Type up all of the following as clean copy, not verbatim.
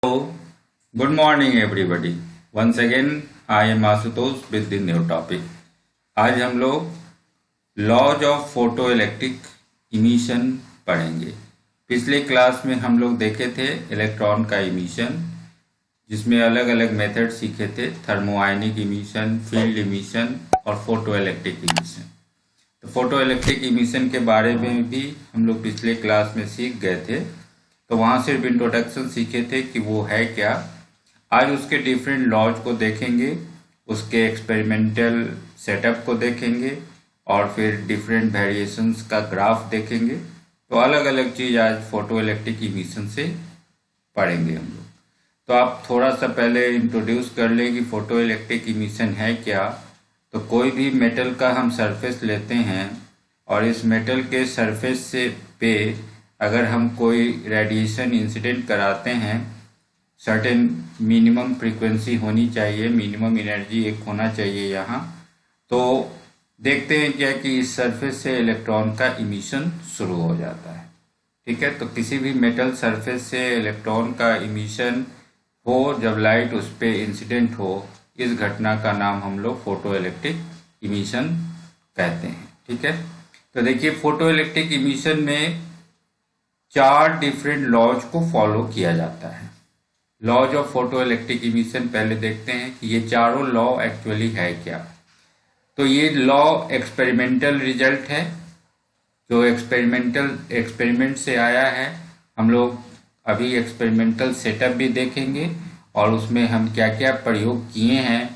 So, good morning everybody. Once again, I am Asutosh with the new topic. आज हम लोग laws of photo electric emission पढ़ेंगे। पिछले class में हम लोग देखे थे इलेक्ट्रॉन का इमिशन, जिसमें अलग अलग मेथड सीखे थे, थर्मोआयनिक इमिशन, फील्ड इमिशन और फोटो इलेक्ट्रिक इमिशन। तो फोटो इलेक्ट्रिक इमिशन के बारे में भी हम लोग पिछले क्लास में सीख गए थे। तो वहाँ सिर्फ इंट्रोडक्शन सीखे थे कि वो है क्या। आज उसके डिफरेंट लॉज को देखेंगे, उसके एक्सपेरिमेंटल सेटअप को देखेंगे और फिर डिफरेंट वेरिएशंस का ग्राफ देखेंगे। तो अलग अलग चीज़ आज फोटो इलेक्ट्रिक इमिशन से पढ़ेंगे हम लोग। तो आप थोड़ा सा पहले इंट्रोड्यूस कर लें कि फोटो इलेक्ट्रिक इमिशन है क्या। तो कोई भी मेटल का हम सरफेस लेते हैं और इस मेटल के सरफेस से पे अगर हम कोई रेडिएशन इंसिडेंट कराते हैं, सर्टेन मिनिमम फ्रीक्वेंसी होनी चाहिए, मिनिमम एनर्जी एक होना चाहिए यहाँ। तो देखते हैं क्या कि इस सरफेस से इलेक्ट्रॉन का इमिशन शुरू हो जाता है। ठीक है, तो किसी भी मेटल सरफेस से इलेक्ट्रॉन का इमिशन हो जब लाइट उस पर इंसिडेंट हो, इस घटना का नाम हम लोग फोटो इलेक्ट्रिक इमिशन कहते हैं। ठीक है, तो देखिए फोटो इलेक्ट्रिक इमिशन में 4 डिफरेंट लॉज को फॉलो किया जाता है। Laws of photo electric emission पहले देखते हैं कि ये चारों लॉ एक्चुअली है क्या। तो ये लॉ एक्सपेरिमेंटल रिजल्ट है, जो एक्सपेरिमेंट से आया है। हम लोग अभी एक्सपेरिमेंटल सेटअप भी देखेंगे और उसमें हम क्या क्या प्रयोग किए हैं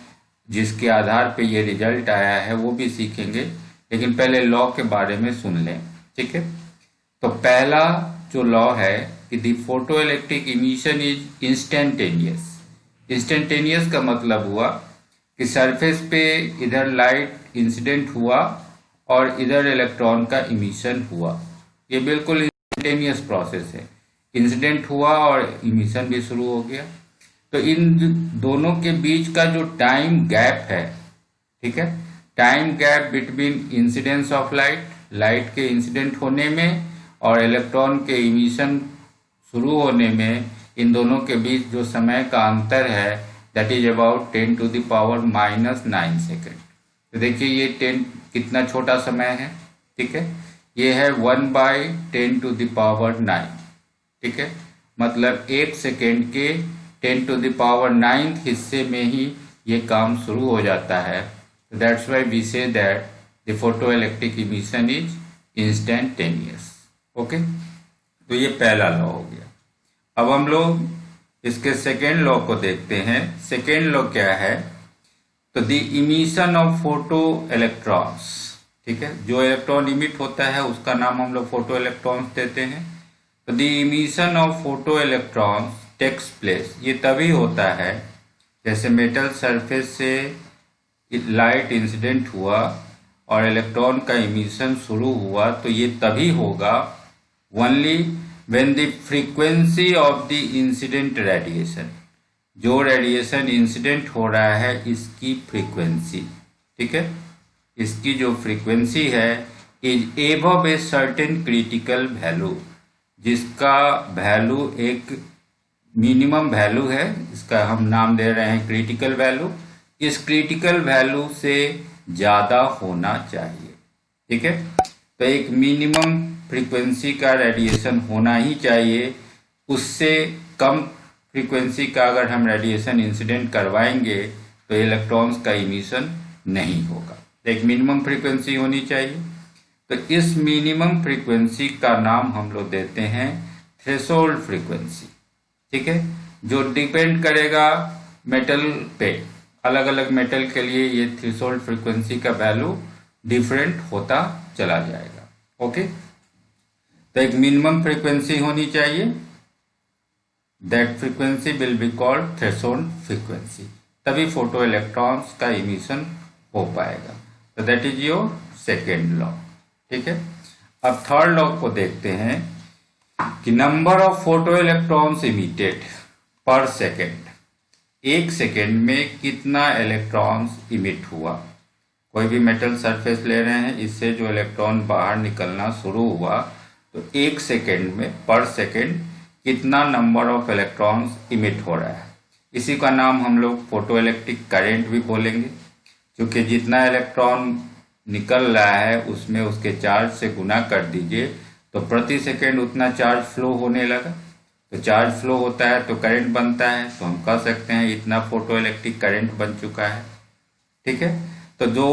जिसके आधार पे ये रिजल्ट आया है वो भी सीखेंगे। लेकिन पहले लॉ के बारे में सुन लें। ठीक है, तो पहला जो लॉ है कि the photo electric emission is instantaneous. Instantaneous का मतलब हुआ कि सरफेस पे इधर लाइट इंसिडेंट हुआ और इधर इलेक्ट्रॉन का इमिशन हुआ। ये बिल्कुल इंस्टेंटेनियस प्रोसेस है, इंसिडेंट हुआ और इमिशन भी शुरू हो गया। तो इन दोनों के बीच का जो टाइम गैप है, ठीक है, time gap between incidence of light के इंसिडेंट होने में और इलेक्ट्रॉन के इमिशन शुरू होने में, इन दोनों के बीच जो समय का अंतर है दैट इज अबाउट 10⁻⁹ सेकेंड। तो देखिए ये 10 कितना छोटा समय है। ठीक है, ये है 1/10⁹। ठीक है, मतलब 1 सेकेंड के 10⁹ हिस्से में ही ये काम शुरू हो जाता है। तो that's why we say that the photo electric emission is instantaneous. Okay, तो ये पहला लॉ हो गया। अब हम लोग इसके सेकेंड लॉ को देखते हैं। सेकेंड लॉ क्या है? तो the emission of photo electrons. ठीक है, जो इलेक्ट्रॉन इमिट होता है उसका नाम हम लोग फोटो इलेक्ट्रॉन्स देते हैं। तो the emission of photo electrons takes place, ये तभी होता है जैसे मेटल सरफेस से लाइट इंसिडेंट हुआ और इलेक्ट्रॉन का इमिशन शुरू हुआ। तो ये तभी होगा only when the frequency of the incident radiation, जो रेडिएशन इंसिडेंट हो रहा है इसकी फ्रीक्वेंसी, ठीक है, इसकी जो फ्रीक्वेंसी है is above a certain critical value, जिसका वैल्यू एक मिनिमम वैल्यू है, इसका हम नाम दे रहे हैं क्रिटिकल वैल्यू। इस क्रिटिकल वैल्यू से ज़्यादा होना चाहिए। ठीक है, तो एक मिनिमम फ्रीक्वेंसी का रेडिएशन होना ही चाहिए। उससे कम फ्रीक्वेंसी का अगर हम रेडिएशन इंसिडेंट करवाएंगे तो इलेक्ट्रॉन्स का इमिशन नहीं होगा। एक मिनिमम फ्रीक्वेंसी होनी चाहिए। तो इस मिनिमम फ्रीक्वेंसी का नाम हम लोग देते हैं थ्रेशोल्ड फ्रीक्वेंसी। ठीक है, जो डिपेंड करेगा मेटल पे। अलग अलग मेटल के लिए ये थ्रेशोल्ड फ्रीक्वेंसी का वैल्यू डिफरेंट होता चला जाएगा। ओके, तो एक मिनिमम फ्रीक्वेंसी होनी चाहिए, that frequency will be called threshold frequency, तभी फोटो इलेक्ट्रॉन्स का इमिशन हो पाएगा। तो that is your second law. ठीक है, अब थर्ड लॉ को देखते हैं कि number of photo electrons emitted पर सेकेंड, एक सेकेंड में कितना इलेक्ट्रॉन्स इमिट हुआ। कोई भी मेटल सरफेस ले रहे हैं, इससे जो इलेक्ट्रॉन बाहर निकलना शुरू हुआ तो एक सेकेंड में, पर सेकेंड कितना नंबर ऑफ इलेक्ट्रॉन्स इमिट हो रहा है। इसी का नाम हम लोग फोटो इलेक्ट्रिक करंट भी बोलेंगे, क्योंकि जितना इलेक्ट्रॉन निकल रहा है उसमें उसके चार्ज से गुना कर दीजिए तो प्रति सेकेंड उतना चार्ज फ्लो होने लगा। तो चार्ज फ्लो होता है तो करंट बनता है, तो हम कह सकते हैं इतना फोटो इलेक्ट्रिक करंट बन चुका है। ठीक है, तो जो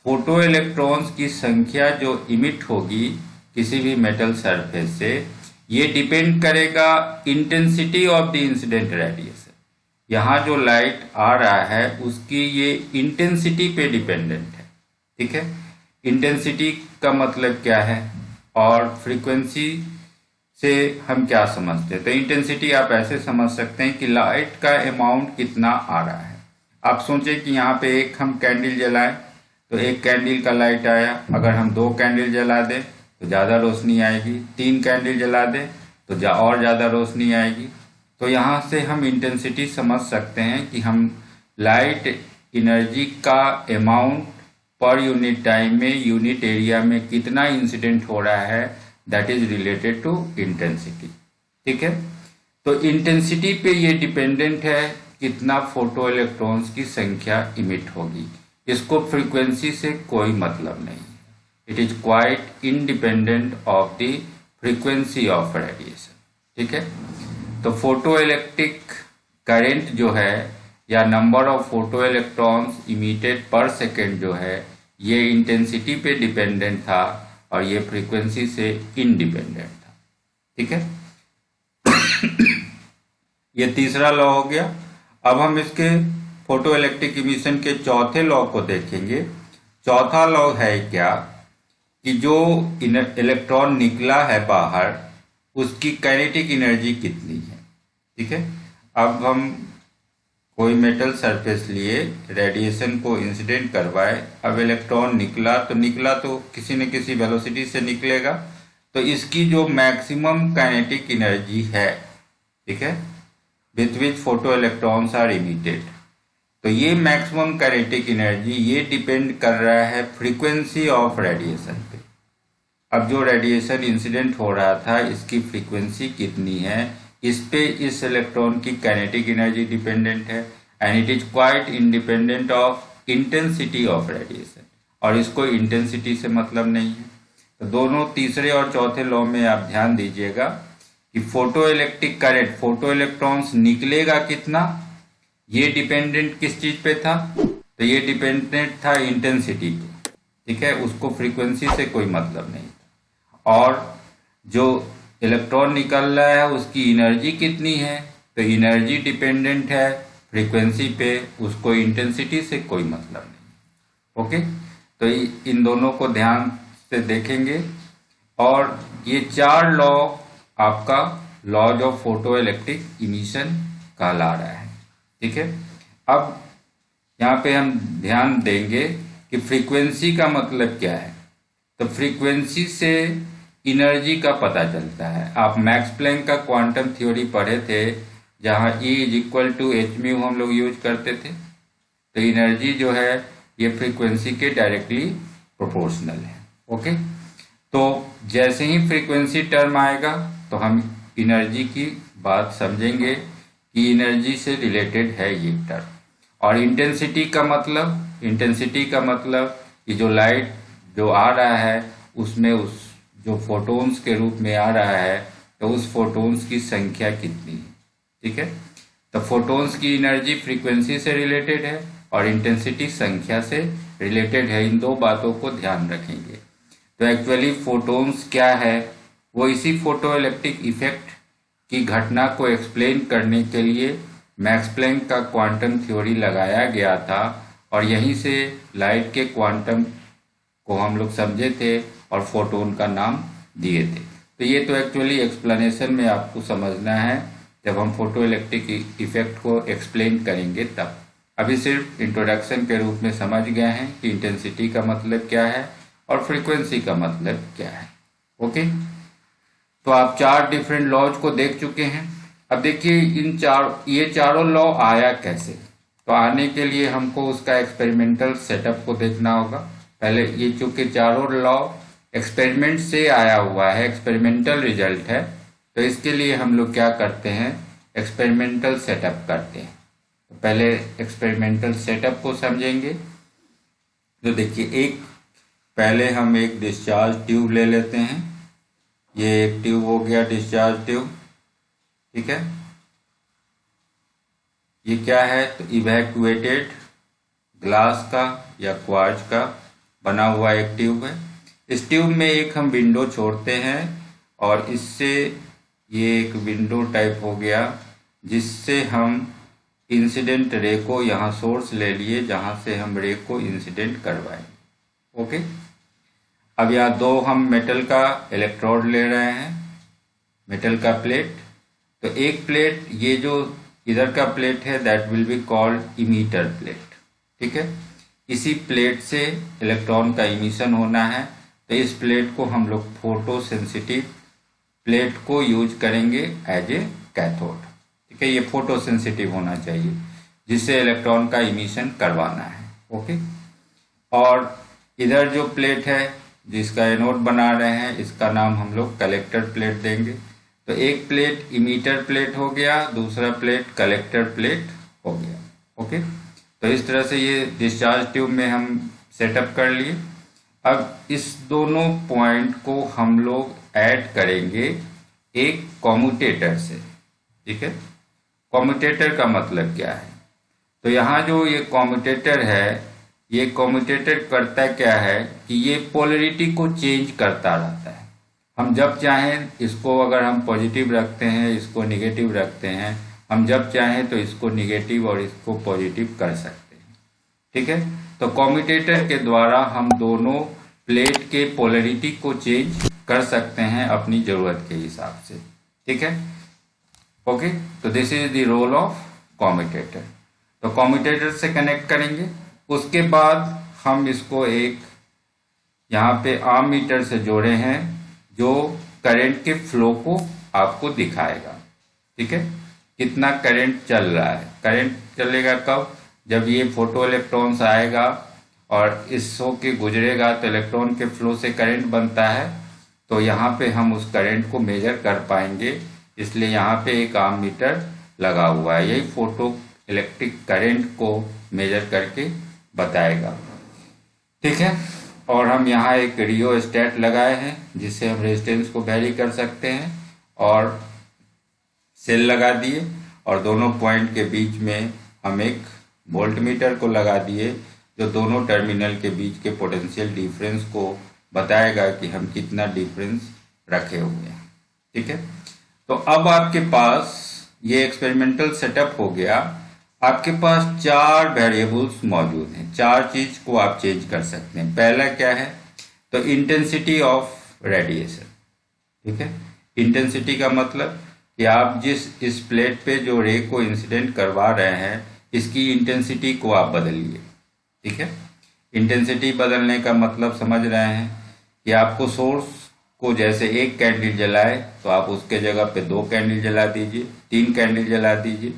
फोटो इलेक्ट्रॉन्स की संख्या जो इमिट होगी किसी भी मेटल सरफेस से, ये डिपेंड करेगा intensity of the incident radiation. यहाँ जो लाइट आ रहा है उसकी ये इंटेंसिटी पे डिपेंडेंट है। ठीक है, इंटेंसिटी का मतलब क्या है और फ्रीक्वेंसी से हम क्या समझते हैं। तो इंटेंसिटी आप ऐसे समझ सकते हैं कि लाइट का अमाउंट कितना आ रहा है। आप सोचें कि यहाँ पे एक हम कैंडल जलाएं तो एक कैंडल का लाइट आया, अगर हम 2 कैंडल जला दें तो ज़्यादा रोशनी आएगी, 3 कैंडल जला दें तो और ज़्यादा रोशनी आएगी। तो यहाँ से हम इंटेंसिटी समझ सकते हैं कि हम लाइट एनर्जी का अमाउंट पर यूनिट टाइम में यूनिट एरिया में कितना इंसिडेंट हो रहा है, that is related to intensity. ठीक है, तो इंटेंसिटी पे ये डिपेंडेंट है कितना फोटो इलेक्ट्रॉन्स की संख्या इमिट होगी। इसको फ्रीक्वेंसी से कोई मतलब नहीं है, it is quite independent of the frequency of radiation. ठीक है, तो फोटो इलेक्ट्रिक करंट जो है या number of photo electrons emitted पर सेकेंड जो है ये इंटेंसिटी पे डिपेंडेंट था और ये फ्रीक्वेंसी से इंडिपेंडेंट था। ठीक है, ये तीसरा लॉ हो गया। अब हम इसके फोटो इलेक्ट्रिक इमिशन के चौथे लॉ को देखेंगे। चौथा लॉ है क्या कि जो इलेक्ट्रॉन निकला है बाहर उसकी काइनेटिक एनर्जी कितनी है। ठीक है, अब हम कोई मेटल सरफेस लिए रेडिएशन को इंसिडेंट करवाए, अब इलेक्ट्रॉन निकला तो किसी न किसी वेलोसिटी से निकलेगा, तो इसकी जो मैक्सिमम काइनेटिक एनर्जी है, ठीक है, with which photo electrons are emitted, तो ये मैक्सिमम काइनेटिक एनर्जी ये डिपेंड कर रहा है फ्रीक्वेंसी ऑफ रेडिएशन पे। अब जो रेडिएशन इंसिडेंट हो रहा था इसकी फ्रीक्वेंसी कितनी है, इस पे इस इलेक्ट्रॉन की काइनेटिक एनर्जी डिपेंडेंट है and it is quite independent of intensity of radiation, और इसको इंटेंसिटी से मतलब नहीं है। तो दोनों तीसरे और चौथे लॉ में आप ध्यान दीजिएगा कि photo electric current, photo electrons निकलेगा कितना, ये डिपेंडेंट किस चीज पे था, तो ये डिपेंडेंट था इंटेंसिटी पे। ठीक है, उसको फ्रीक्वेंसी से कोई मतलब नहीं था। और जो इलेक्ट्रॉन निकल रहा है उसकी एनर्जी कितनी है, तो एनर्जी डिपेंडेंट है फ्रीक्वेंसी पे, उसको इंटेंसिटी से कोई मतलब नहीं। ओके, तो इन दोनों को ध्यान से देखेंगे। और ये 4 लॉ आपका laws of photo electric emission कहला रहा है। ठीक है, अब यहाँ पे हम ध्यान देंगे कि फ्रीक्वेंसी का मतलब क्या है। तो फ्रीक्वेंसी से एनर्जी का पता चलता है। आप मैक्स प्लैंक का क्वांटम थ्योरी पढ़े थे जहाँ E is equal to h mu हम लोग यूज करते थे। तो एनर्जी जो है ये फ्रीक्वेंसी के डायरेक्टली प्रोपोर्शनल है। ओके, तो जैसे ही फ्रीक्वेंसी टर्म आएगा तो हम एनर्जी की बात समझेंगे कि एनर्जी से रिलेटेड है ये टर्म। और इंटेंसिटी का मतलब कि जो लाइट जो आ रहा है उसमें उस जो फोटोन्स के रूप में आ रहा है तो उस फोटोन्स की संख्या कितनी है। ठीक है, तो फोटोन्स की एनर्जी फ्रीक्वेंसी से रिलेटेड है और इंटेंसिटी संख्या से रिलेटेड है। इन दो बातों को ध्यान रखेंगे। तो एक्चुअली फोटोन्स क्या है, वो इसी फोटो इलेक्ट्रिक इफेक्ट की घटना को एक्सप्लेन करने के लिए मैक्स प्लैंक का क्वांटम थ्योरी लगाया गया था और यहीं से लाइट के क्वांटम को हम लोग समझे थे और फोटोन का नाम दिए थे। तो ये तो एक्चुअली एक्सप्लेनेशन में आपको समझना है, जब हम फोटो इलेक्ट्रिक इफेक्ट को एक्सप्लेन करेंगे तब। अभी सिर्फ इंट्रोडक्शन के रूप में समझ गए हैं कि इंटेंसिटी का मतलब क्या है और फ्रीक्वेंसी का मतलब क्या है। ओके, तो आप 4 डिफरेंट लॉज को देख चुके हैं। अब देखिए ये चारों लॉ आया कैसे। तो आने के लिए हमको उसका एक्सपेरिमेंटल सेटअप को देखना होगा। पहले ये चूंकि चारों लॉ एक्सपेरिमेंट से आया हुआ है, एक्सपेरिमेंटल रिजल्ट है, तो इसके लिए हम लोग क्या करते हैं, एक्सपेरिमेंटल सेटअप करते हैं। तो पहले एक्सपेरिमेंटल सेटअप को समझेंगे। तो देखिए, पहले हम एक डिस्चार्ज ट्यूब ले लेते हैं। ये एक ट्यूब हो गया, डिस्चार्ज ट्यूब, ठीक है। ये क्या है, तो इवैक्यूएटेड ग्लास का या क्वार्ट्ज का बना हुआ एक ट्यूब है। इस ट्यूब में एक हम विंडो छोड़ते हैं और इससे ये एक विंडो टाइप हो गया, जिससे हम इंसिडेंट रे को, यहाँ सोर्स ले लिए जहाँ से हम रे को इंसिडेंट करवाएंगे। ओके, अब यहाँ दो हम मेटल का इलेक्ट्रोड ले रहे हैं, मेटल का प्लेट। तो एक प्लेट, ये जो इधर का प्लेट है, that will be called emitter plate, ठीक है। इसी प्लेट से इलेक्ट्रॉन का इमिशन होना है, तो इस प्लेट को हम लोग फोटो सेंसिटिव प्लेट को यूज करेंगे एज ए कैथोड, ठीक है। ये फोटो सेंसिटिव होना चाहिए, जिससे इलेक्ट्रॉन का इमिशन करवाना है। ओके, और इधर जो प्लेट है जिसका एनोड बना रहे हैं, इसका नाम हम लोग कलेक्टर प्लेट देंगे। तो एक प्लेट इमीटर प्लेट हो गया, दूसरा प्लेट कलेक्टर प्लेट हो गया। ओके, तो इस तरह से ये डिस्चार्ज ट्यूब में हम सेटअप कर लिए। अब इस दोनों पॉइंट को हम लोग ऐड करेंगे एक कॉम्यूटेटर से, ठीक है। कॉम्यूटेटर का मतलब क्या है, तो यहाँ जो ये कॉम्यूटेटर है, ये कॉम्यूटेटर करता क्या है कि ये पोलरिटी को चेंज करता रहता है। हम जब चाहें इसको, अगर हम पॉजिटिव रखते हैं, इसको निगेटिव रखते हैं, हम जब चाहें तो इसको निगेटिव और इसको पॉजिटिव कर सकते हैं, ठीक है। तो कॉम्यूटेटर के द्वारा हम दोनों प्लेट के पोलरिटी को चेंज कर सकते हैं अपनी जरूरत के हिसाब से, ठीक है। ओके, तो this is the role of commutator. तो कॉम्यूटेटर से कनेक्ट करेंगे, उसके बाद हम इसको एक यहाँ पे आर्म मीटर से जोड़े हैं, जो करंट के फ्लो को आपको दिखाएगा, ठीक है। कितना करंट चल रहा है, करंट चलेगा कब, जब ये फोटो इलेक्ट्रॉन्स आएगा और इस होके गुजरेगा, तो इलेक्ट्रॉन के फ्लो से करंट बनता है। तो यहाँ पे हम उस करंट को मेजर कर पाएंगे, इसलिए यहाँ पे एक आर्म मीटर लगा हुआ है। यही फोटो इलेक्ट्रिक करंट को मेजर करके बताएगा, ठीक है। और हम यहाँ एक रियोस्टेट लगाए हैं, जिससे हम रेजिस्टेंस को वैरी कर सकते हैं, और सेल लगा दिए, और दोनों पॉइंट के बीच में हम एक वोल्ट मीटर को लगा दिए, जो दोनों टर्मिनल के बीच के पोटेंशियल डिफरेंस को बताएगा कि हम कितना डिफरेंस रखे हुए हैं, ठीक है। तो अब आपके पास ये एक्सपेरिमेंटल सेटअप हो गया। आपके पास 4 वेरिएबल्स मौजूद हैं, 4 चीज को आप चेंज कर सकते हैं। पहला क्या है, तो इंटेंसिटी ऑफ रेडिएशन, ठीक है। इंटेंसिटी का मतलब कि आप जिस इस प्लेट पे जो रे को इंसिडेंट करवा रहे हैं, इसकी इंटेंसिटी को आप बदलिए, ठीक है। इंटेंसिटी बदलने का मतलब समझ रहे हैं कि आपको सोर्स को जैसे एक कैंडल जलाए, तो आप उसके जगह पे 2 कैंडल जला दीजिए, 3 कैंडल जला दीजिए,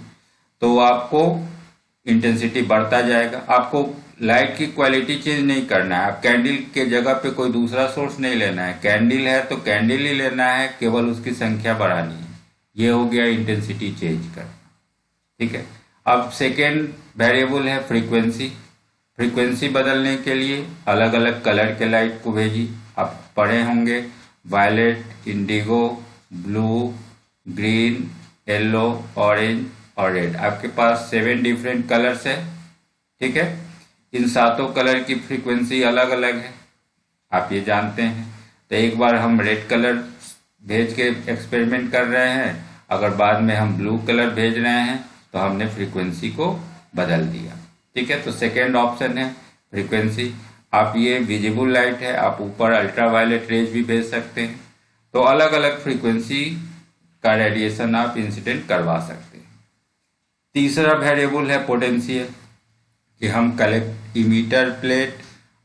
तो आपको इंटेंसिटी बढ़ता जाएगा। आपको लाइट की क्वालिटी चेंज नहीं करना है, आप कैंडल के जगह पे कोई दूसरा सोर्स नहीं लेना है। कैंडल है तो कैंडल ही लेना है, केवल उसकी संख्या बढ़ानी है। ये हो गया इंटेंसिटी चेंज करना, ठीक है। अब सेकेंड वेरिएबल है फ्रीक्वेंसी। फ्रीक्वेंसी बदलने के लिए अलग अलग कलर के लाइट को भेजिए। आप पढ़े होंगे violet, indigo, blue, green, yellow, orange और रेड। आपके पास 7 डिफरेंट कलर्स है, ठीक है। इन 7 कलर की फ्रीक्वेंसी अलग अलग है, आप ये जानते हैं। तो एक बार हम रेड कलर भेज के एक्सपेरिमेंट कर रहे हैं, अगर बाद में हम ब्लू कलर भेज रहे हैं, तो हमने फ्रीक्वेंसी को बदल दिया, ठीक है। तो सेकेंड ऑप्शन है फ्रीक्वेंसी। आप ये विजिबल लाइट है, आप ऊपर अल्ट्रावायलेट रेज भी भेज सकते हैं। तो अलग अलग फ्रीक्वेंसी का रेडिएशन आप इंसिडेंट करवा सकते हैं। तीसरा वेरिएबल है पोटेंशियल, कि हम इमीटर प्लेट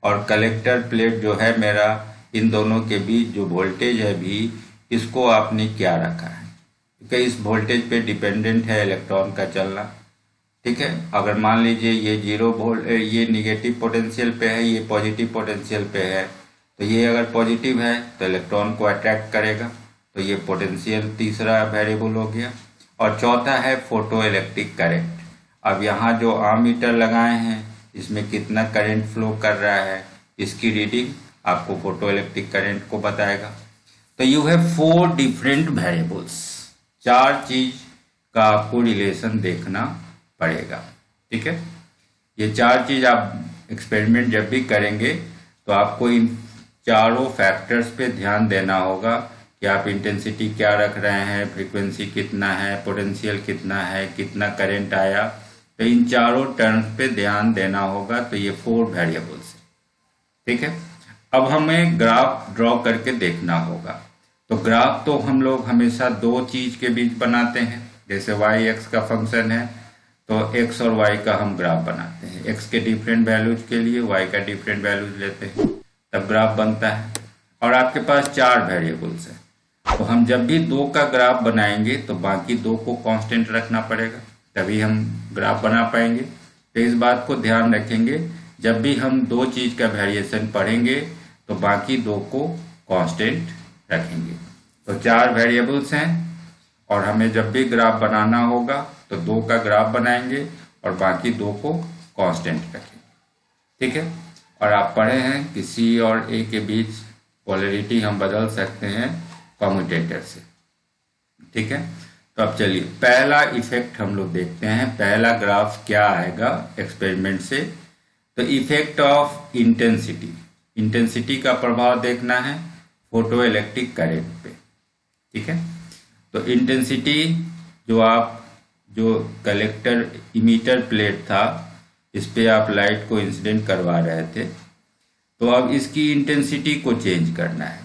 और कलेक्टर प्लेट जो है मेरा, इन दोनों के बीच जो वोल्टेज है भी, इसको आपने क्या रखा है, क्योंकि इस वोल्टेज पे डिपेंडेंट है इलेक्ट्रॉन का चलना, ठीक है। अगर मान लीजिए ये 0 वोल्ट, ये निगेटिव पोटेंशियल पे है, ये पॉजिटिव पोटेंशियल पे है, तो ये अगर पॉजिटिव है तो इलेक्ट्रॉन को अट्रैक्ट करेगा, तो ये पोटेंशियल तीसरा वेरिएबल हो गया। और चौथा है फोटो इलेक्ट्रिक करंट। अब यहाँ जो आममीटर लगाए हैं इसमें कितना करंट फ्लो कर रहा है इसकी रीडिंग आपको फोटो इलेक्ट्रिक करंट को बताएगा। तो यू हैव 4 डिफरेंट वेरिएबल्स, 4 चीज का आपको रिलेशन देखना पड़ेगा। ठीक है, ये 4 चीज आप एक्सपेरिमेंट जब भी करेंगे तो आपको इन चारों फैक्टर्स पे ध्यान देना होगा कि आप इंटेंसिटी क्या रख रहे हैं, फ्रीक्वेंसी कितना है, पोटेंशियल कितना है, कितना करंट आया। तो इन चारों टर्म्स पे ध्यान देना होगा। तो ये 4 वेरिएबल्स है। ठीक है, अब हमें ग्राफ ड्रॉ करके देखना होगा। तो ग्राफ तो हम लोग हमेशा 2 चीज के बीच बनाते हैं। जैसे वाई एक्स का फंक्शन है तो एक्स और वाई का हम ग्राफ बनाते हैं। एक्स के डिफरेंट वैल्यूज के लिए वाई का डिफरेंट वैल्यूज लेते हैं, तब ग्राफ बनता है। और आपके पास 4 वेरिएबल्स है, तो हम जब भी 2 का ग्राफ बनाएंगे तो बाकी 2 को कांस्टेंट रखना पड़ेगा, तभी हम ग्राफ बना पाएंगे। तो इस बात को ध्यान रखेंगे, जब भी हम 2 चीज का वेरिएशन पढ़ेंगे तो बाकी 2 को कांस्टेंट रखेंगे। तो 4 वेरिएबल्स हैं और हमें जब भी ग्राफ बनाना होगा तो 2 का ग्राफ बनाएंगे और बाकी 2 को कांस्टेंट रखेंगे। ठीक है, और आप पढ़े हैं कि सी और ए के बीच पोलैरिटी हम बदल सकते हैं कम्यूटेटर से। ठीक है, तो अब चलिए पहला इफेक्ट हम लोग देखते हैं। पहला ग्राफ क्या आएगा एक्सपेरिमेंट से। तो इफेक्ट ऑफ इंटेंसिटी, इंटेंसिटी का प्रभाव देखना है फोटो इलेक्ट्रिक करंट पे। ठीक है, तो इंटेंसिटी जो कलेक्टर इमीटर प्लेट था इस पे आप लाइट को इंसिडेंट करवा रहे थे, तो अब इसकी इंटेंसिटी को चेंज करना है।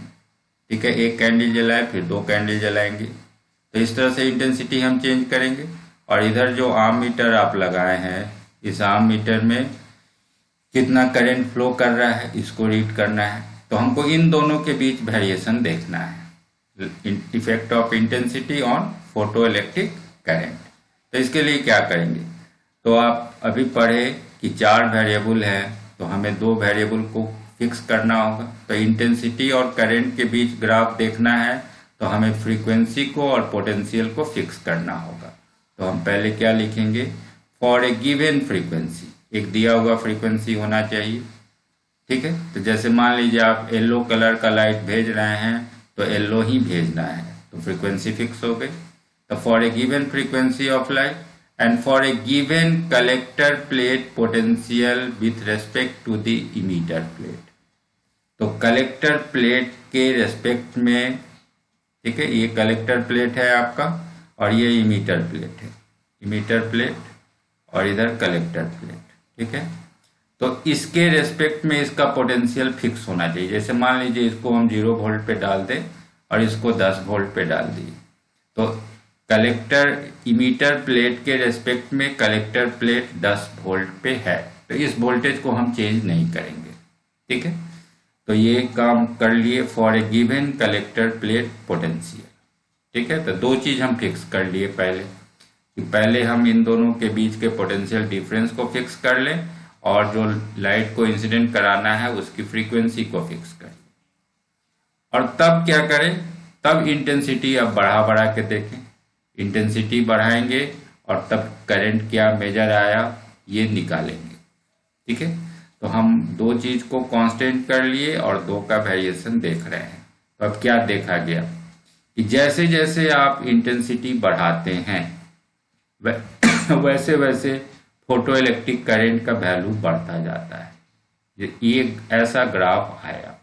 ठीक है, 1 कैंडल जलाए फिर 2 कैंडल जलाएंगे, तो इस तरह से इंटेंसिटी हम चेंज करेंगे। और इधर जो आम मीटर आप लगाए हैं इस आम मीटर में कितना करंट फ्लो कर रहा है इसको रीड करना है। तो हमको इन दोनों के बीच वेरिएशन देखना है, effect of intensity on photo electric current. तो इसके लिए क्या करेंगे, तो आप अभी पढ़े कि 4 वेरिएबल है तो हमें 2 वेरिएबल को फिक्स करना होगा। तो इंटेंसिटी और करंट के बीच ग्राफ देखना है तो हमें फ्रीक्वेंसी को और पोटेंशियल को फिक्स करना होगा। तो हम पहले क्या लिखेंगे, फॉर ए गिवन फ्रीक्वेंसी, एक दिया हुआ फ्रीक्वेंसी होना चाहिए। ठीक है, तो जैसे मान लीजिए आप येलो कलर का लाइट भेज रहे हैं तो येलो ही भेजना है, तो फ्रीक्वेंसी फिक्स हो गई। तो for a given frequency of light and for a given collector plate potential with respect to the emitter plate. तो कलेक्टर प्लेट के रेस्पेक्ट में, ठीक है, ये कलेक्टर प्लेट है आपका और ये इमीटर प्लेट है, इमीटर प्लेट और इधर कलेक्टर प्लेट। ठीक है, तो इसके रेस्पेक्ट में इसका पोटेंशियल फिक्स होना चाहिए। जैसे मान लीजिए इसको हम 0 वोल्ट पे डाल दें और इसको 10 वोल्ट पे डाल दिए, तो कलेक्टर इमीटर प्लेट के रेस्पेक्ट में कलेक्टर प्लेट 10 वोल्ट पे है, तो इस वोल्टेज को हम चेंज नहीं करेंगे। ठीक है, तो ये काम कर लिए for a given collector plate potential. ठीक है, तो 2 चीज हम फिक्स कर लिए पहले, कि पहले हम इन दोनों के बीच के पोटेंशियल डिफरेंस को फिक्स कर लें और जो लाइट को इंसिडेंट कराना है उसकी फ्रीक्वेंसी को फिक्स कर लें। और तब क्या करें, तब इंटेंसिटी अब बढ़ा के देखें। इंटेंसिटी बढ़ाएंगे और तब करंट क्या मेजर आया ये निकालेंगे। ठीक है, तो हम 2 चीज को कांस्टेंट कर लिए और 2 का वेरिएशन देख रहे हैं। तो अब क्या देखा गया कि जैसे जैसे आप इंटेंसिटी बढ़ाते हैं वैसे वैसे फोटो इलेक्ट्रिक करंट का वैल्यू बढ़ता जाता है। ये ऐसा ग्राफ आया।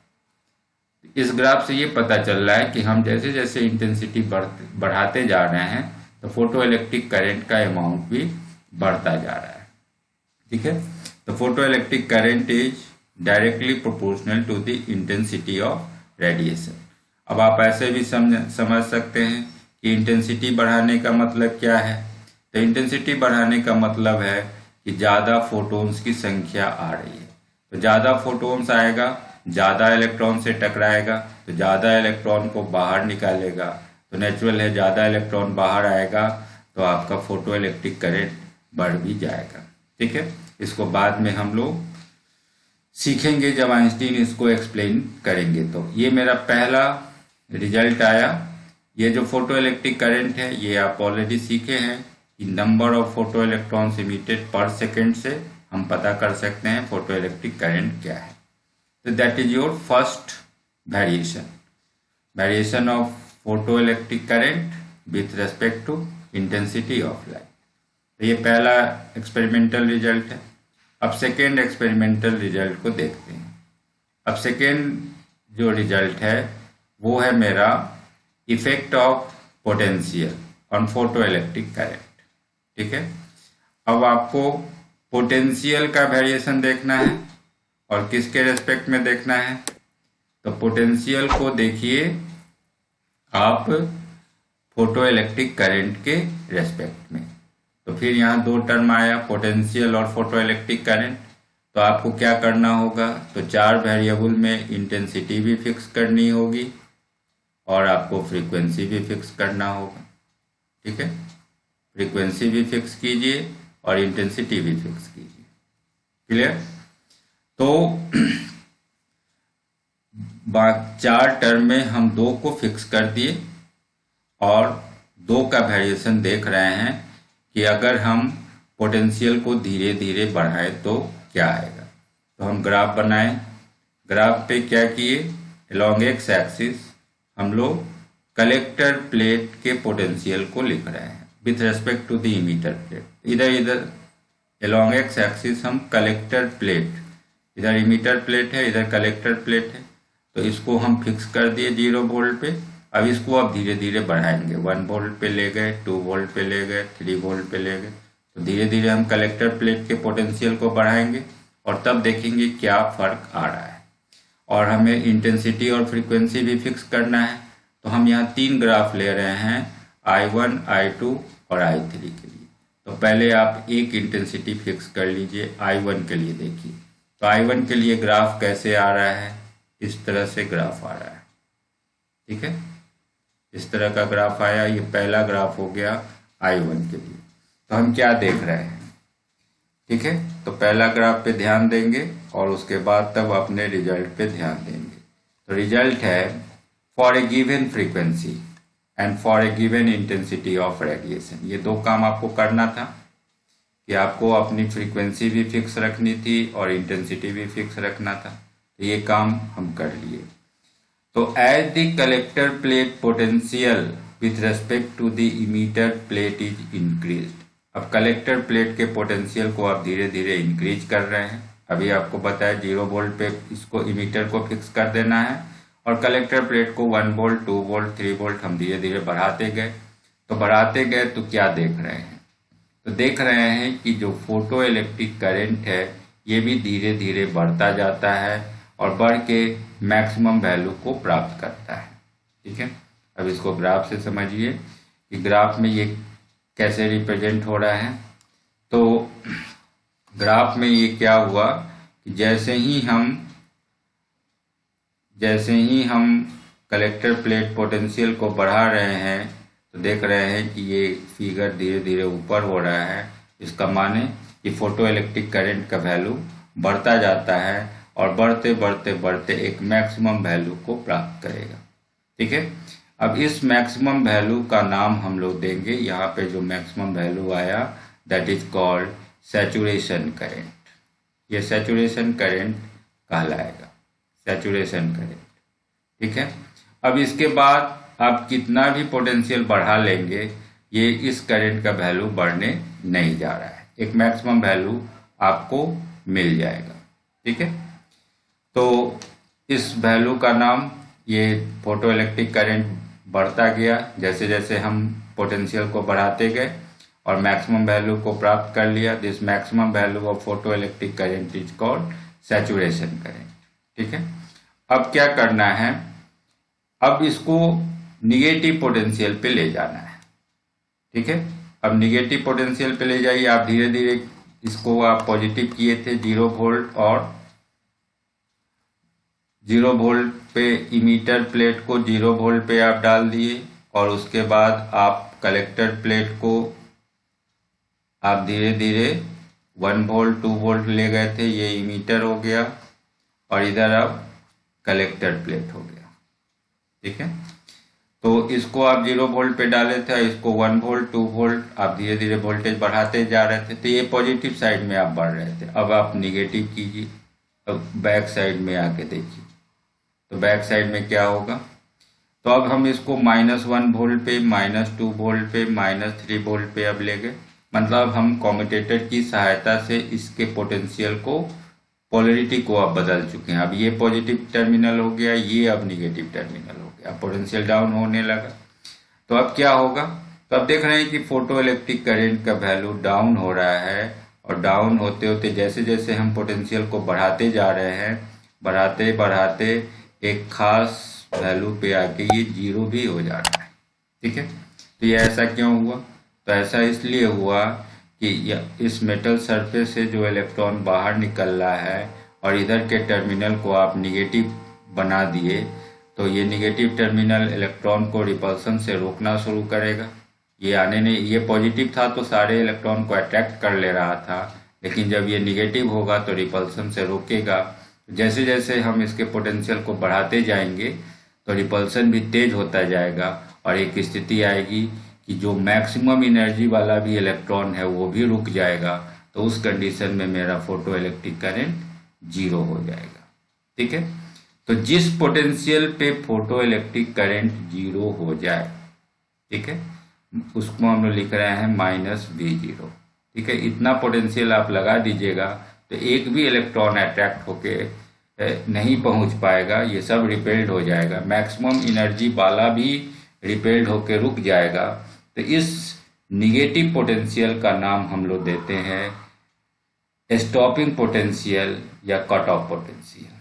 इस ग्राफ से ये पता चल रहा है कि हम जैसे जैसे इंटेंसिटी बढ़ाते जा रहे हैं तो फोटो इलेक्ट्रिक करंट का अमाउंट भी बढ़ता जा रहा है। ठीक है, तो photo electric current is directly proportional to the intensity of radiation. अब आप ऐसे भी समझ सकते हैं कि इंटेंसिटी बढ़ाने का मतलब क्या है। तो इंटेंसिटी बढ़ाने का मतलब है कि ज्यादा फोटोन्स की संख्या आ रही है, तो ज्यादा फोटोन्स आएगा, ज्यादा इलेक्ट्रॉन से टकराएगा, तो ज्यादा इलेक्ट्रॉन को बाहर निकालेगा, तो नेचुरल है ज्यादा इलेक्ट्रॉन बाहर आएगा तो आपका फोटो इलेक्ट्रिक करंट बढ़ भी जाएगा। ठीक है, इसको बाद में हम लोग सीखेंगे जब आइंस्टीन इसको एक्सप्लेन करेंगे। तो ये मेरा पहला रिजल्ट आया ये जो फोटो इलेक्ट्रिक करंट है ये आप ऑलरेडी सीखे हैं कि number of photo electrons emitted पर सेकेंड से हम पता कर सकते हैं फोटो इलेक्ट्रिक करंट क्या है। तो that is your first variation of photo electric current with respect to intensity of light. तो ये पहला एक्सपेरिमेंटल रिजल्ट है। अब सेकेंड एक्सपेरिमेंटल रिजल्ट को देखते हैं। अब सेकेंड जो रिजल्ट है वो है मेरा effect of potential on photo electric current. ठीक है, अब आपको पोटेंशियल का वेरिएशन देखना है और किसके रेस्पेक्ट में देखना है। तो पोटेंशियल को देखिए आप फोटो इलेक्ट्रिक करंट के रेस्पेक्ट में। तो फिर यहाँ दो टर्म आया, पोटेंशियल और फोटो इलेक्ट्रिक करंट। तो आपको क्या करना होगा, तो चार वेरिएबल में इंटेंसिटी भी फिक्स करनी होगी और आपको फ्रीक्वेंसी भी फिक्स करना होगा। ठीक है, फ्रीक्वेंसी भी फिक्स कीजिए और इंटेंसिटी भी फिक्स कीजिए। क्लियर। तो चार टर्म में हम दो को फिक्स कर दिए और दो का वेरिएशन देख रहे हैं कि अगर हम पोटेंशियल को धीरे धीरे बढ़ाएं तो क्या आएगा। तो हम ग्राफ बनाएं। ग्राफ पे क्या किए, अलोंग एक्स एक्सिस हम लोग कलेक्टर प्लेट के पोटेंशियल को लिख रहे हैं with respect to the emitter plate. इधर अलोंग एक्स एक्सिस हम कलेक्टर प्लेट, इधर इमीटर प्लेट है इधर कलेक्टर प्लेट है, तो इसको हम फिक्स कर दिए 0 वोल्ट पे। अब इसको अब धीरे धीरे बढ़ाएंगे, 1 वोल्ट पे ले गए, 2 वोल्ट पे ले गए, 3 वोल्ट पे ले गए। तो धीरे धीरे हम कलेक्टर प्लेट के पोटेंशियल को बढ़ाएंगे और तब देखेंगे क्या फर्क आ रहा है। और हमें इंटेंसिटी और फ्रीक्वेंसी भी फिक्स करना है। तो हम यहाँ 3 ग्राफ ले रहे हैं, I1, I2 और I3 के लिए। तो पहले आप एक इंटेंसिटी फिक्स कर लीजिए, I1 के लिए देखिए। तो I1 के लिए ग्राफ कैसे आ रहा है, इस तरह से ग्राफ आ रहा है। ठीक है, इस तरह का ग्राफ आया। ये पहला ग्राफ हो गया I1 के लिए। तो हम क्या देख रहे हैं, ठीक है, तो पहला ग्राफ पे ध्यान देंगे और उसके बाद तब अपने रिजल्ट पे ध्यान देंगे। तो रिजल्ट है for a given frequency and for a given intensity of radiation. ये दो काम आपको करना था कि आपको अपनी फ्रीक्वेंसी भी फिक्स रखनी थी और इंटेंसिटी भी फिक्स रखना था। तो ये काम हम कर लिए। तो as the collector plate potential with respect to the emitter plate is increased. अब कलेक्टर प्लेट के पोटेंशियल को आप धीरे धीरे इंक्रीज कर रहे हैं। अभी आपको बताया 0 वोल्ट पे इसको इमीटर को फिक्स कर देना है और कलेक्टर प्लेट को 1 वोल्ट, 2 वोल्ट, 3 वोल्ट हम धीरे धीरे बढ़ाते गए। तो बढ़ाते गए तो क्या देख रहे हैं, तो देख रहे हैं कि जो फोटो इलेक्ट्रिक करंट है ये भी धीरे धीरे बढ़ता जाता है और बढ़ के मैक्सिमम वैल्यू को प्राप्त करता है। ठीक है, अब इसको ग्राफ से समझिए कि ग्राफ में ये कैसे रिप्रेजेंट हो रहा है। तो ग्राफ में ये क्या हुआ कि जैसे ही हम कलेक्टर प्लेट पोटेंशियल को बढ़ा रहे हैं तो देख रहे हैं कि ये फिगर धीरे धीरे ऊपर हो रहा है। इसका माने कि फोटो इलेक्ट्रिक करंट का वैल्यू बढ़ता जाता है और बढ़ते बढ़ते बढ़ते एक मैक्सिमम वैल्यू को प्राप्त करेगा। ठीक है, अब इस मैक्सिमम वैल्यू का नाम हम लोग देंगे, यहाँ पे जो मैक्सिमम वैल्यू आया that is called saturation current. ये सैचुरेशन करंट कहलाएगा, सैचुरेशन करंट। ठीक है, अब इसके बाद आप कितना भी पोटेंशियल बढ़ा लेंगे ये इस करंट का वैल्यू बढ़ने नहीं जा रहा है, एक मैक्सिमम वैल्यू आपको मिल जाएगा। ठीक है, तो इस वैल्यू का नाम, ये फोटो इलेक्ट्रिक करंट बढ़ता गया जैसे जैसे हम पोटेंशियल को बढ़ाते गए और मैक्सिमम वैल्यू को प्राप्त कर लिया। This maximum value of photo electric current is called saturation current. ठीक है, अब क्या करना है, अब इसको निगेटिव पोटेंशियल पे ले जाना है। ठीक है, अब निगेटिव पोटेंशियल पे ले जाइए आप धीरे धीरे। इसको आप पॉजिटिव किए थे 0 वोल्ट और 0 वोल्ट पे इमीटर प्लेट को 0 वोल्ट पे आप डाल दिए और उसके बाद आप कलेक्टर प्लेट को आप धीरे धीरे 1 वोल्ट 2 वोल्ट ले गए थे, ये इमीटर हो गया और इधर अब कलेक्टर प्लेट हो गया। ठीक है, तो इसको आप 0 वोल्ट पे डाले थे, इसको 1 वोल्ट 2 वोल्ट, आप धीरे धीरे वोल्टेज बढ़ाते जा रहे थे, तो ये पॉजिटिव साइड में आप बढ़ रहे थे। अब आप निगेटिव कीजिए, अब बैक साइड में आके देखिए, तो बैक साइड में क्या होगा। तो अब हम इसको -1 वोल्ट पे, -2 वोल्ट पे, -3 वोल्ट पे अब ले गए, मतलब हम कॉम्यूटेटर की सहायता से इसके पोटेंशियल को, पोलरिटी को अब बदल चुके हैं। अब ये पॉजिटिव टर्मिनल हो गया, ये अब निगेटिव टर्मिनल हो गया, पोटेंशियल डाउन होने लगा। तो अब क्या होगा, तो अब देख रहे हैं कि फोटो इलेक्ट्रिक करंट का वैल्यू डाउन हो रहा है, और डाउन होते होते जैसे जैसे हम पोटेंशियल को बढ़ाते जा रहे हैं, बढ़ाते बढ़ाते एक खास वैल्यू पे आके ये 0 भी हो जा रहा है। ठीक है, तो ये ऐसा क्यों हुआ, तो ऐसा इसलिए हुआ कि इस मेटल सरफेस से जो इलेक्ट्रॉन बाहर निकल रहा है और इधर के टर्मिनल को आप निगेटिव बना दिए, तो ये निगेटिव टर्मिनल इलेक्ट्रॉन को रिपल्सन से रोकना शुरू करेगा। ये आने नहीं, ये पॉजिटिव था तो सारे इलेक्ट्रॉन को अट्रैक्ट कर ले रहा था, लेकिन जब ये निगेटिव होगा तो रिपल्सन से रोकेगा। जैसे जैसे हम इसके पोटेंशियल को बढ़ाते जाएंगे तो रिपल्सन भी तेज होता जाएगा, और एक स्थिति आएगी कि जो मैक्सिमम एनर्जी वाला भी इलेक्ट्रॉन है वो भी रुक जाएगा। तो उस कंडीशन में मेरा फोटो इलेक्ट्रिक करंट 0 हो जाएगा। ठीक है, तो जिस पोटेंशियल पे फोटो इलेक्ट्रिक करंट 0 हो जाए, ठीक है, उसको हम लोग लिख रहे हैं -V0। ठीक है, इतना पोटेंशियल आप लगा दीजिएगा तो एक भी इलेक्ट्रॉन अट्रैक्ट होके नहीं पहुंच पाएगा, ये सब रिपेल्ड हो जाएगा, मैक्सिमम एनर्जी वाला भी रिपेल्ड होके रुक जाएगा। तो इस निगेटिव पोटेंशियल का नाम हम लोग देते हैं स्टॉपिंग पोटेंशियल या कट ऑफ पोटेंशियल।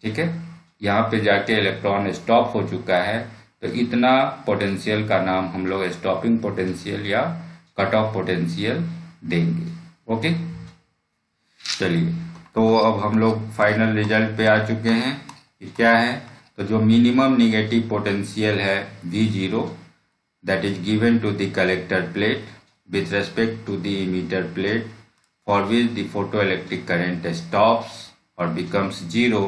ठीक है, यहाँ पे जाके इलेक्ट्रॉन स्टॉप हो चुका है, तो इतना पोटेंशियल का नाम हम लोग स्टॉपिंग पोटेंशियल या कट ऑफ पोटेंशियल देंगे। ओके, चलिए, तो अब हम लोग फाइनल रिजल्ट पे आ चुके हैं कि क्या है। तो जो मिनिमम निगेटिव पोटेंशियल है V0, that is given to the collector plate with respect to the emitter plate, for which the photoelectric current stops or becomes 0,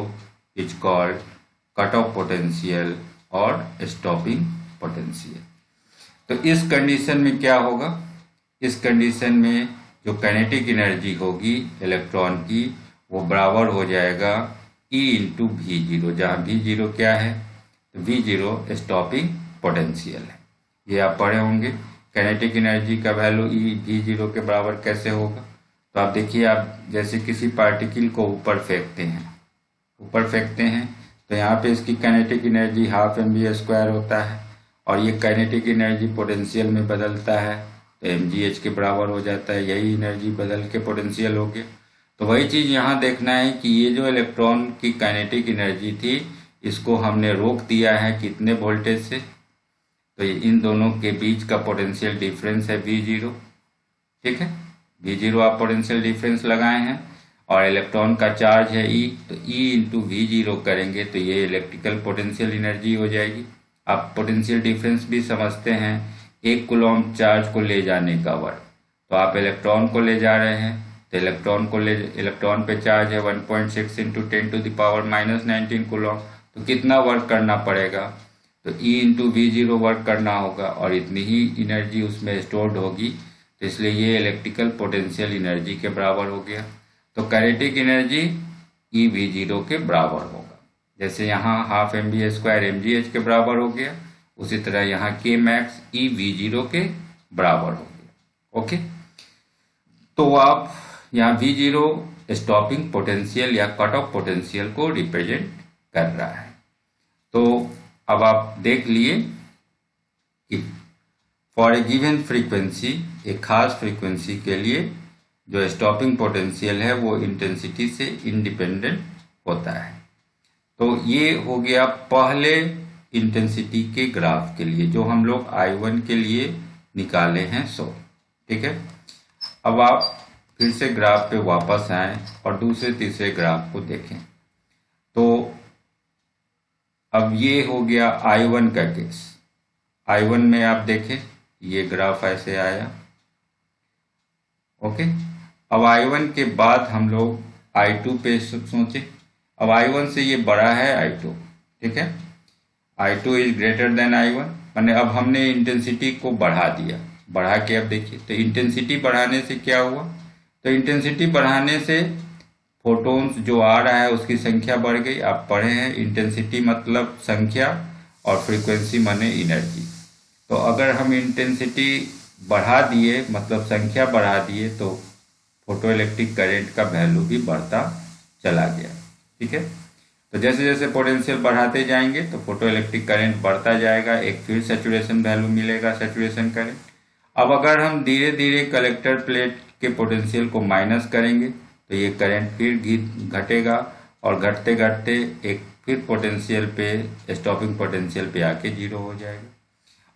is called cutoff potential और stopping potential। तो इस condition में क्या होगा, इस condition में जो काइनेटिक एनर्जी होगी इलेक्ट्रॉन की वो बराबर हो जाएगा E इंटू V0, जहाँ V0 क्या है, तो V0 स्टॉपिंग पोटेंशियल है। ये आप पढ़े होंगे, काइनेटिक एनर्जी का वैल्यू E V0 के बराबर कैसे होगा। तो आप देखिए, आप जैसे किसी पार्टिकल को ऊपर फेंकते हैं, तो यहाँ पे इसकी काइनेटिक एनर्जी 12 mv² होता है, और ये काइनेटिक एनर्जी पोटेंशियल में बदलता है तो mgh के बराबर हो जाता है। यही एनर्जी बदल के पोटेंशियल हो गया। तो वही चीज़ यहाँ देखना है कि ये जो इलेक्ट्रॉन की काइनेटिक एनर्जी थी, इसको हमने रोक दिया है कितने वोल्टेज से, तो इन दोनों के बीच का पोटेंशियल डिफरेंस है V0। ठीक है, V0 आप पोटेंशियल डिफरेंस लगाए हैं, और इलेक्ट्रॉन का चार्ज है E, तो E इंटू V0 करेंगे तो ये इलेक्ट्रिकल पोटेंशियल एनर्जी हो जाएगी। आप पोटेंशियल डिफरेंस भी समझते हैं, 1 कूलम चार्ज को ले जाने का वर्क, तो आप इलेक्ट्रॉन को ले जा रहे हैं, तो इलेक्ट्रॉन पे चार्ज है 1.6 इंटू 10⁻⁻19 कूलम, तो कितना वर्क करना पड़ेगा, तो E इंटू V0 वर्क करना होगा, और इतनी ही एनर्जी उसमें स्टोर्ड होगी, तो इसलिए ये इलेक्ट्रिकल पोटेंशियल एनर्जी के बराबर हो गया। तो काइनेटिक एनर्जी E V0 के बराबर होगा, जैसे यहाँ 12 mv² mgh के बराबर हो गया, उसी तरह यहाँ K max E V0 के बराबर हो गया। ओके, तो आप यहाँ V0 स्टॉपिंग पोटेंशियल या कट ऑफ पोटेंशियल को रिप्रेजेंट कर रहा है। तो अब आप देख लिए कि फॉर ए गिवन फ्रीक्वेंसी, एक खास फ्रीक्वेंसी के लिए जो स्टॉपिंग पोटेंशियल है वो इंटेंसिटी से इंडिपेंडेंट होता है। तो ये हो गया पहले इंटेंसिटी के ग्राफ के लिए, जो हम लोग I1 के लिए निकाले हैं 100। ठीक है, अब आप फिर से ग्राफ पे वापस आएं और दूसरे तीसरे ग्राफ को देखें। तो अब ये हो गया I1 का केस। I1 में आप देखें ये ग्राफ ऐसे आया। ओके, अब I1 के बाद हम लोग I2 पे सोचें। अब I1 से ये बड़ा है I2, ठीक है, I2 is greater than I1, मैंने अब हमने इंटेंसिटी को बढ़ा दिया, बढ़ा के अब देखिए तो इंटेंसिटी बढ़ाने से क्या हुआ, तो इंटेंसिटी बढ़ाने से फोटोन्स जो आ रहा है उसकी संख्या बढ़ गई। आप पढ़े हैं इंटेंसिटी मतलब संख्या और फ्रीक्वेंसी माने एनर्जी। तो अगर हम इंटेंसिटी बढ़ा दिए मतलब संख्या बढ़ा दिए तो फोटो इलेक्ट्रिक करंट का वैल्यू भी बढ़ता चला गया। ठीक है, तो जैसे जैसे पोटेंशियल बढ़ाते जाएंगे तो फोटो इलेक्ट्रिक करंट बढ़ता जाएगा, एक फिर सैचुरेशन वैल्यू मिलेगा, सैचुरेशन करंट। अब अगर हम धीरे धीरे कलेक्टर प्लेट के पोटेंशियल को माइनस करेंगे तो ये करंट फिर घटेगा और घटते घटते एक फिर पोटेंशियल पे स्टॉपिंग पोटेंशियल पे आके जीरो हो जाएगा।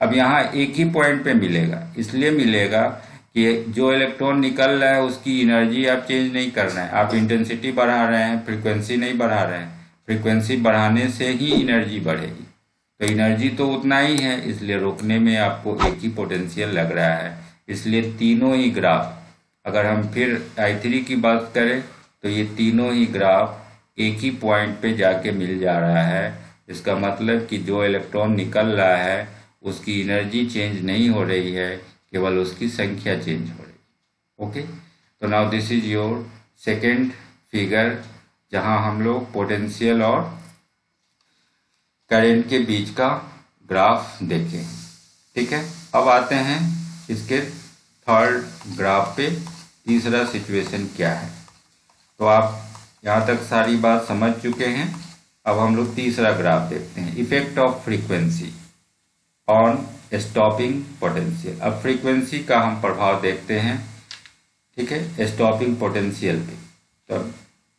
अब यहाँ एक ही पॉइंट पे मिलेगा, इसलिए मिलेगा कि जो इलेक्ट्रॉन निकल रहा है उसकी एनर्जी आप चेंज नहीं कर रहे हैं, आप इंटेंसिटी बढ़ा रहे हैं, फ्रीक्वेंसी नहीं बढ़ा रहे हैं। फ्रीक्वेंसी बढ़ाने से ही एनर्जी बढ़ेगी, तो एनर्जी तो उतना ही है, इसलिए रोकने में आपको एक ही पोटेंशियल लग रहा है। इसलिए तीनों ही ग्राफ, अगर हम फिर I3 की बात करें तो ये तीनों ही ग्राफ एक ही पॉइंट पे जाके मिल जा रहा है। इसका मतलब कि जो इलेक्ट्रॉन निकल रहा है उसकी एनर्जी चेंज नहीं हो रही है, केवल उसकी संख्या चेंज हो रही है। ओके, तो now this is your second figure जहां हम लोग पोटेंशियल और करंट के बीच का ग्राफ देखें। ठीक है, अब आते हैं इसके थर्ड ग्राफ पे, तीसरा सिचुएशन क्या है। तो आप यहाँ तक सारी बात समझ चुके हैं। अब हम लोग तीसरा ग्राफ देखते हैं, effect of frequency on stopping potential. अब फ्रीक्वेंसी का हम प्रभाव देखते हैं, ठीक है, स्टॉपिंग पोटेंशियल पे। तो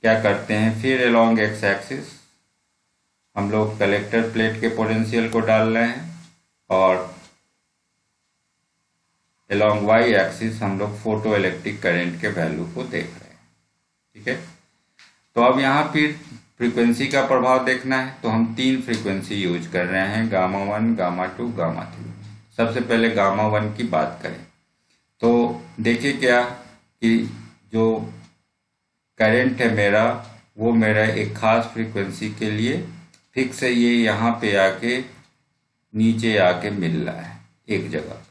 क्या करते हैं, फिर अलोंग एक्स एक्सिस हम लोग कलेक्टर प्लेट के पोटेंशियल को डाल रहे हैं और अलोंग वाई एक्सिस हम लोग फोटो इलेक्ट्रिक करंट के वैल्यू को देख रहे हैं। ठीक है, तो अब यहाँ फिर फ्रीक्वेंसी का प्रभाव देखना है, तो हम 3 फ्रीक्वेंसी यूज कर रहे हैं, गामा 1, गामा 2, गामा 3। सबसे पहले गामा 1 की बात करें तो देखिए क्या कि जो करंट है मेरा वो मेरा एक खास फ्रीक्वेंसी के लिए फिक्स है, ये यहाँ पे आके नीचे आके मिल रहा है एक जगह।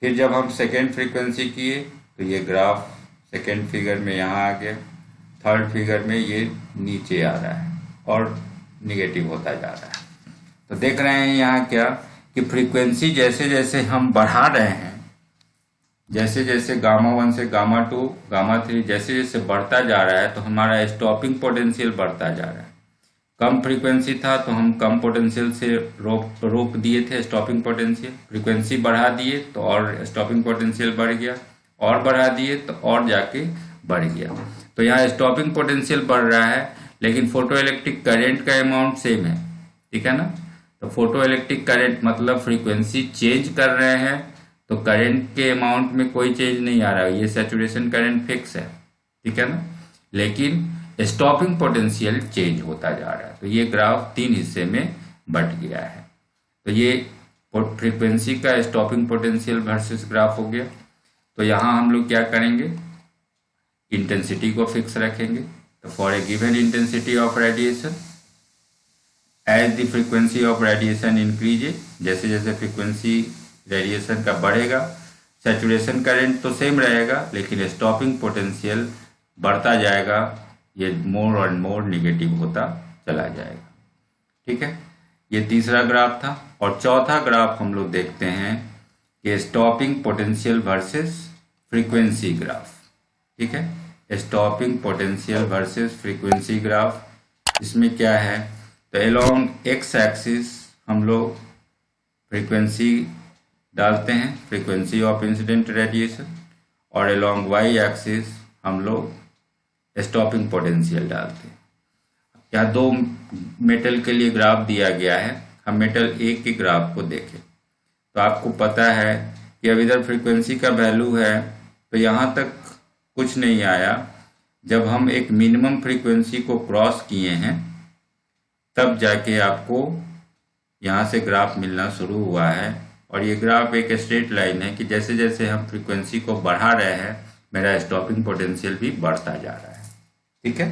फिर जब हम सेकेंड फ्रीक्वेंसी किए तो ये ग्राफ सेकेंड फिगर में यहाँ आ गया, थर्ड फिगर में ये नीचे आ रहा है और निगेटिव होता जा रहा है। तो देख रहे हैं यहाँ क्या कि फ्रीक्वेंसी जैसे जैसे हम बढ़ा रहे हैं, जैसे जैसे गामा 1 से गामा 2, गामा 3 जैसे जैसे बढ़ता जा रहा है तो हमारा स्टॉपिंग पोटेंशियल बढ़ता जा रहा है। कम फ्रीक्वेंसी था तो हम कम पोटेंशियल से रोक दिए थे स्टॉपिंग पोटेंशियल, फ्रीक्वेंसी बढ़ा दिए तो और स्टॉपिंग पोटेंशियल बढ़ गया, और बढ़ा दिए तो और जाके बढ़ गया। तो यहाँ स्टॉपिंग पोटेंशियल बढ़ रहा है लेकिन फोटो इलेक्ट्रिक करंट का अमाउंट सेम है। ठीक है ना, तो फोटो इलेक्ट्रिक करंट मतलब फ्रीक्वेंसी चेंज कर रहे हैं तो करंट के अमाउंट में कोई चेंज नहीं आ रहा है, ये सैचुरेशन करंट फिक्स है। ठीक है ना, लेकिन स्टॉपिंग पोटेंशियल चेंज होता जा रहा है। तो ये ग्राफ 3 हिस्से में बट गया है। तो ये फ्रीक्वेंसी का स्टॉपिंग पोटेंशियल वर्सेस ग्राफ हो गया। तो यहाँ हम लोग क्या करेंगे, इंटेंसिटी को फिक्स रखेंगे। तो for a given intensity of radiation as the frequency of radiation increases, जैसे जैसे फ्रीक्वेंसी रेडिएशन का बढ़ेगा सैचुरेशन करंट तो सेम रहेगा लेकिन स्टॉपिंग पोटेंशियल बढ़ता जाएगा, ये मोर और मोर निगेटिव होता चला जाएगा। ठीक है, ये तीसरा ग्राफ था। और चौथा ग्राफ हम लोग देखते हैं कि stopping potential versus frequency graph. ठीक है, stopping potential versus frequency graph. इसमें क्या है, तो अलोंग एक्स एक्सिस हम लोग फ्रीक्वेंसी डालते हैं, फ्रीक्वेंसी ऑफ इंसिडेंट रेडिएशन, और अलोंग वाई एक्सिस हम लोग स्टॉपिंग पोटेंशियल डालते हैं। यहाँ 2 मेटल के लिए ग्राफ दिया गया है, हम मेटल ए के ग्राफ को देखें तो आपको पता है कि अब इधर फ्रीक्वेंसी का वैल्यू है तो यहाँ तक कुछ नहीं आया। जब हम एक मिनिमम फ्रीक्वेंसी को क्रॉस किए हैं तब जाके आपको यहाँ से ग्राफ मिलना शुरू हुआ है। और ये ग्राफ एक स्ट्रेट लाइन है कि जैसे जैसे हम फ्रीक्वेंसी को बढ़ा रहे हैं मेरा स्टॉपिंग पोटेंशियल भी बढ़ता जा रहा है। ठीक है,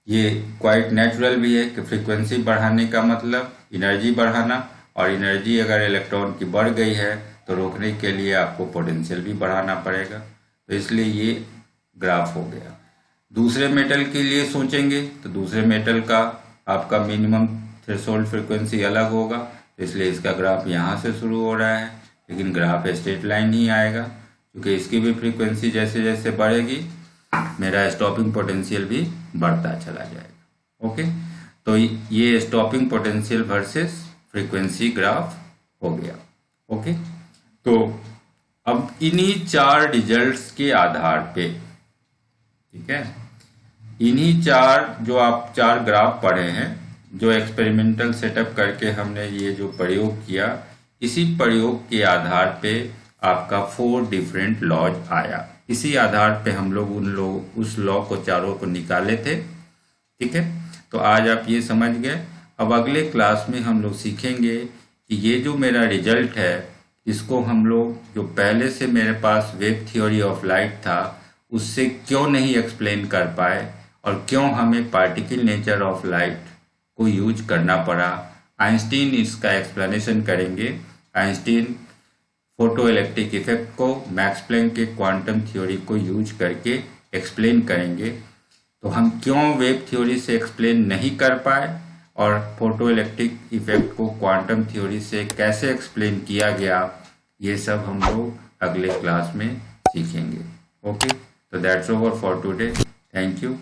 ये क्वाइट नेचुरल भी है कि फ्रीक्वेंसी बढ़ाने का मतलब एनर्जी बढ़ाना और एनर्जी अगर इलेक्ट्रॉन की बढ़ गई है तो रोकने के लिए आपको पोटेंशियल भी बढ़ाना पड़ेगा। तो इसलिए ये ग्राफ हो गया। दूसरे मेटल के लिए सोचेंगे तो दूसरे मेटल का आपका मिनिमम थ्रेशोल्ड फ्रीक्वेंसी अलग होगा, तो इसलिए इसका ग्राफ यहाँ से शुरू हो रहा है, लेकिन ग्राफ स्ट्रेट लाइन ही आएगा क्योंकि इसकी भी फ्रीक्वेंसी जैसे जैसे बढ़ेगी मेरा स्टॉपिंग पोटेंशियल भी बढ़ता चला जाएगा। ओके, तो ये stopping potential versus frequency graph हो गया। ओके, तो अब इन्हीं 4 रिजल्ट्स के आधार पे, ठीक है, इन्हीं 4 जो आप 4 ग्राफ पढ़े हैं, जो एक्सपेरिमेंटल सेटअप करके हमने ये जो प्रयोग किया, इसी प्रयोग के आधार पे आपका 4 डिफरेंट लॉज आया। इसी आधार पे हम लोग उस लॉ को चारों को निकाले थे। ठीक है, तो आज आप ये समझ गए। अब अगले क्लास में हम लोग सीखेंगे कि ये जो मेरा रिजल्ट है इसको हम लोग जो पहले से मेरे पास वेव थ्योरी ऑफ लाइट था उससे क्यों नहीं एक्सप्लेन कर पाए और क्यों हमें पार्टिकल नेचर ऑफ लाइट को यूज करना पड़ा। आइंस्टीन इसका एक्सप्लेनेशन करेंगे। आइंस्टीन फोटो इलेक्ट्रिक इफेक्ट को मैक्स प्लैंक के क्वांटम थ्योरी को यूज करके एक्सप्लेन करेंगे। तो हम क्यों वेव थ्योरी से एक्सप्लेन नहीं कर पाए और फोटो इलेक्ट्रिक इफेक्ट को क्वांटम थ्योरी से कैसे एक्सप्लेन किया गया, ये सब हम लोग अगले क्लास में सीखेंगे। ओके, तो that's over for today. Thank you.